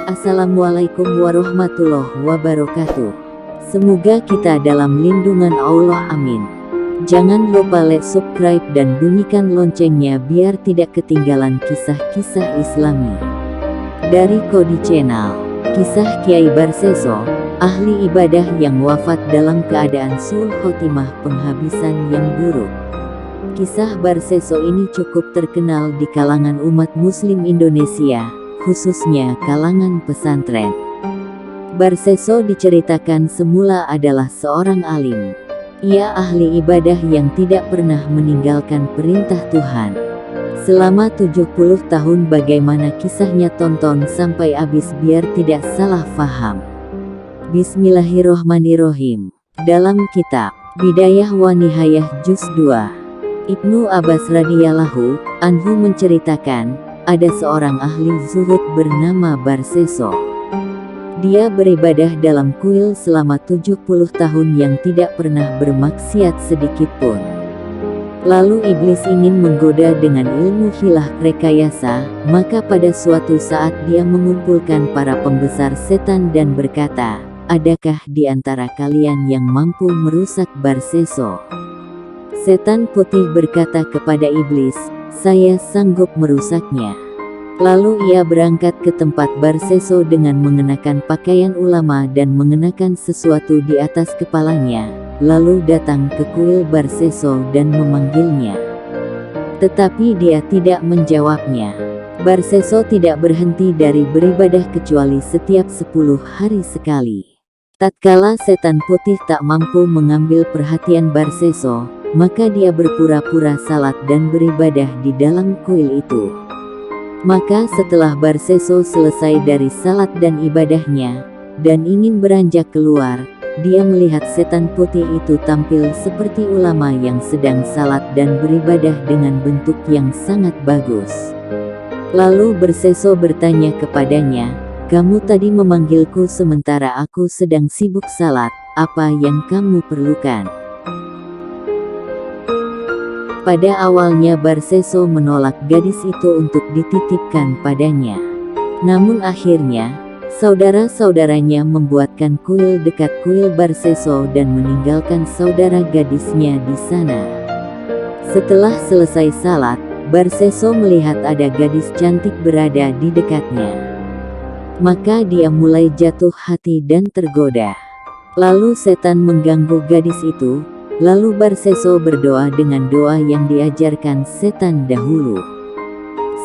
Assalamualaikum warahmatullahi wabarakatuh. Semoga kita dalam lindungan Allah, amin. Jangan lupa like, subscribe dan bunyikan loncengnya biar tidak ketinggalan kisah-kisah Islami dari Kodi Channel. Kisah Kiai Barseso, ahli ibadah yang wafat dalam keadaan su'ul khotimah, penghabisan yang buruk. Kisah Barseso ini cukup terkenal di kalangan umat muslim Indonesia, khususnya kalangan pesantren. Barseso diceritakan semula adalah seorang alim. Ia ahli ibadah yang tidak pernah meninggalkan perintah Tuhan. Selama 70 tahun bagaimana kisahnya, tonton sampai habis biar tidak salah faham. Bismillahirrohmanirrohim. Dalam kitab Bidayah wa Nihayah Juz 2, Ibnu Abbas radhiyallahu anhu menceritakan, ada seorang ahli zuhud bernama Barseso. Dia beribadah dalam kuil selama 70 tahun yang tidak pernah bermaksiat sedikit pun. Lalu iblis ingin menggoda dengan ilmu hilah rekayasa, maka pada suatu saat dia mengumpulkan para pembesar setan dan berkata, adakah di antara kalian yang mampu merusak Barseso? Setan putih berkata kepada iblis, saya sanggup merusaknya. Lalu ia berangkat ke tempat Barseso dengan mengenakan pakaian ulama dan mengenakan sesuatu di atas kepalanya, lalu datang ke kuil Barseso dan memanggilnya. Tetapi dia tidak menjawabnya. Barseso tidak berhenti dari beribadah kecuali setiap 10 hari sekali. Tatkala setan putih tak mampu mengambil perhatian Barseso, maka dia berpura-pura salat dan beribadah di dalam kuil itu. Maka setelah Barseso selesai dari salat dan ibadahnya, dan ingin beranjak keluar, dia melihat setan putih itu tampil seperti ulama yang sedang salat dan beribadah dengan bentuk yang sangat bagus. Lalu Barseso bertanya kepadanya, kamu tadi memanggilku sementara aku sedang sibuk salat, apa yang kamu perlukan? Pada awalnya Barseso menolak gadis itu untuk dititipkan padanya. Namun akhirnya, saudara-saudaranya membuatkan kuil dekat kuil Barseso dan meninggalkan saudara gadisnya di sana. Setelah selesai salat, Barseso melihat ada gadis cantik berada di dekatnya. Maka dia mulai jatuh hati dan tergoda. Lalu setan mengganggu gadis itu. Lalu Barseso berdoa dengan doa yang diajarkan setan dahulu.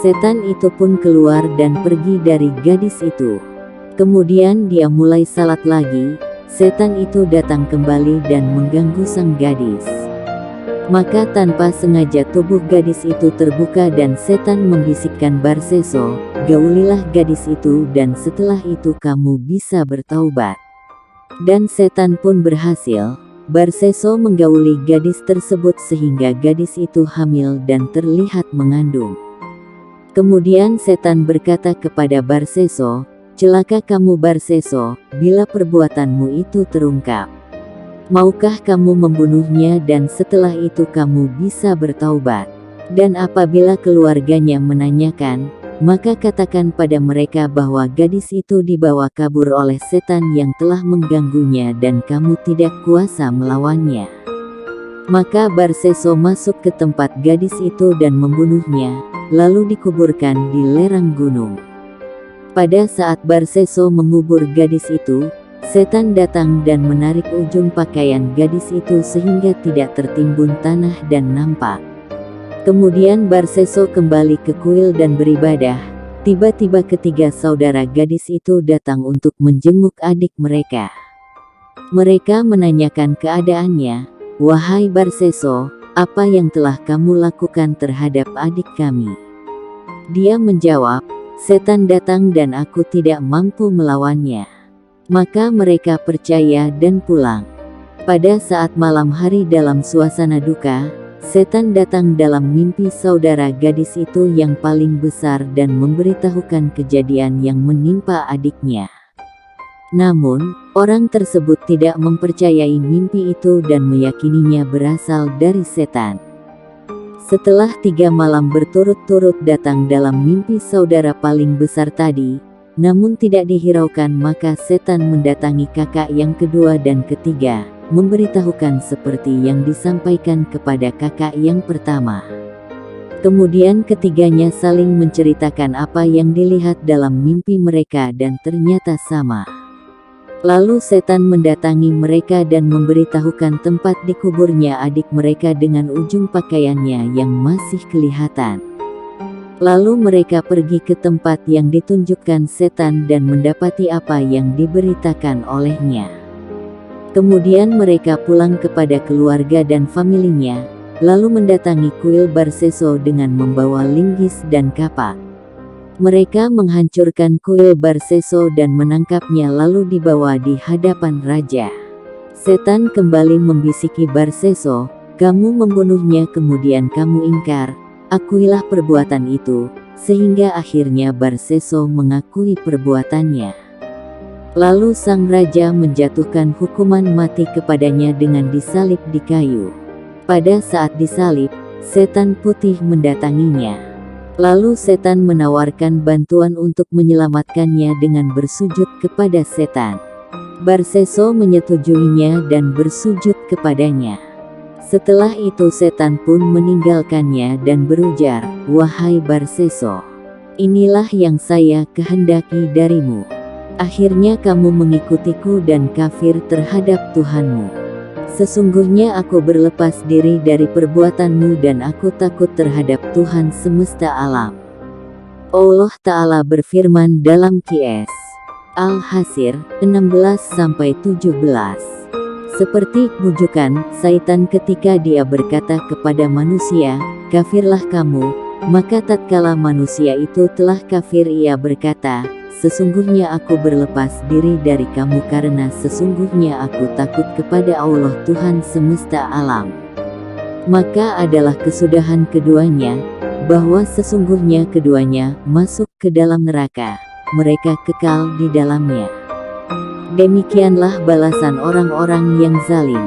Setan itu pun keluar dan pergi dari gadis itu. Kemudian dia mulai salat lagi, setan itu datang kembali dan mengganggu sang gadis. Maka tanpa sengaja tubuh gadis itu terbuka dan setan membisikkan Barseso, gaulilah gadis itu dan setelah itu kamu bisa bertaubat. Dan setan pun berhasil. Barseso menggauli gadis tersebut sehingga gadis itu hamil dan terlihat mengandung. Kemudian setan berkata kepada Barseso, celaka kamu Barseso, bila perbuatanmu itu terungkap. Maukah kamu membunuhnya dan setelah itu kamu bisa bertaubat? Dan apabila keluarganya menanyakan, maka katakan pada mereka bahwa gadis itu dibawa kabur oleh setan yang telah mengganggunya dan kamu tidak kuasa melawannya. Maka Barseso masuk ke tempat gadis itu dan membunuhnya, lalu dikuburkan di lereng gunung. Pada saat Barseso mengubur gadis itu, setan datang dan menarik ujung pakaian gadis itu sehingga tidak tertimbun tanah dan nampak. Kemudian Barseso kembali ke kuil dan beribadah. Tiba-tiba ketiga saudara gadis itu datang untuk menjenguk adik mereka. Mereka menanyakan keadaannya, wahai Barseso, apa yang telah kamu lakukan terhadap adik kami? Dia menjawab, setan datang dan aku tidak mampu melawannya. Maka mereka percaya dan pulang. Pada saat malam hari dalam suasana duka, setan datang dalam mimpi saudara gadis itu yang paling besar dan memberitahukan kejadian yang menimpa adiknya. Namun, orang tersebut tidak mempercayai mimpi itu dan meyakininya berasal dari setan. Setelah 3 malam berturut-turut datang dalam mimpi saudara paling besar tadi, namun tidak dihiraukan maka setan mendatangi kakak yang kedua dan ketiga, memberitahukan seperti yang disampaikan kepada kakak yang pertama. Kemudian ketiganya saling menceritakan apa yang dilihat dalam mimpi mereka dan ternyata sama. Lalu setan mendatangi mereka dan memberitahukan tempat dikuburnya adik mereka dengan ujung pakaiannya yang masih kelihatan. Lalu mereka pergi ke tempat yang ditunjukkan setan dan mendapati apa yang diberitakan olehnya. Kemudian mereka pulang kepada keluarga dan familinya, lalu mendatangi kuil Barseso dengan membawa linggis dan kapak. Mereka menghancurkan kuil Barseso dan menangkapnya lalu dibawa di hadapan raja. Setan kembali membisiki Barseso, "Kamu membunuhnya kemudian kamu ingkar, akuilah perbuatan itu," sehingga akhirnya Barseso mengakui perbuatannya. Lalu sang raja menjatuhkan hukuman mati kepadanya dengan disalib di kayu. Pada saat disalib, setan putih mendatanginya. Lalu setan menawarkan bantuan untuk menyelamatkannya dengan bersujud kepada setan. Barseso menyetujuinya dan bersujud kepadanya. Setelah itu setan pun meninggalkannya dan berujar, "Wahai Barseso, inilah yang saya kehendaki darimu. Akhirnya kamu mengikutiku dan kafir terhadap Tuhanmu. Sesungguhnya aku berlepas diri dari perbuatanmu dan aku takut terhadap Tuhan semesta alam." Allah Ta'ala berfirman dalam Qs. Al-Hasr 16-17. Seperti bujukan Saitan ketika dia berkata kepada manusia, "Kafirlah kamu," maka tatkala manusia itu telah kafir ia berkata, "Sesungguhnya aku berlepas diri dari kamu karena sesungguhnya aku takut kepada Allah Tuhan semesta alam." Maka adalah kesudahan keduanya, bahwa sesungguhnya keduanya masuk ke dalam neraka, mereka kekal di dalamnya. Demikianlah balasan orang-orang yang zalim.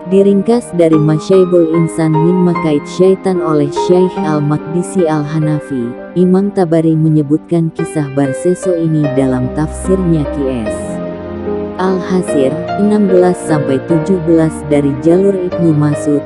Diringkas dari Masyaibul Insan min Makaid Syaitan oleh Syekh Al-Maqdisi Al-Hanafi, Imam Tabari menyebutkan kisah Barseso ini dalam tafsirnya Qs. Al-Hasr 16-17 dari jalur Ibnu Mas'ud.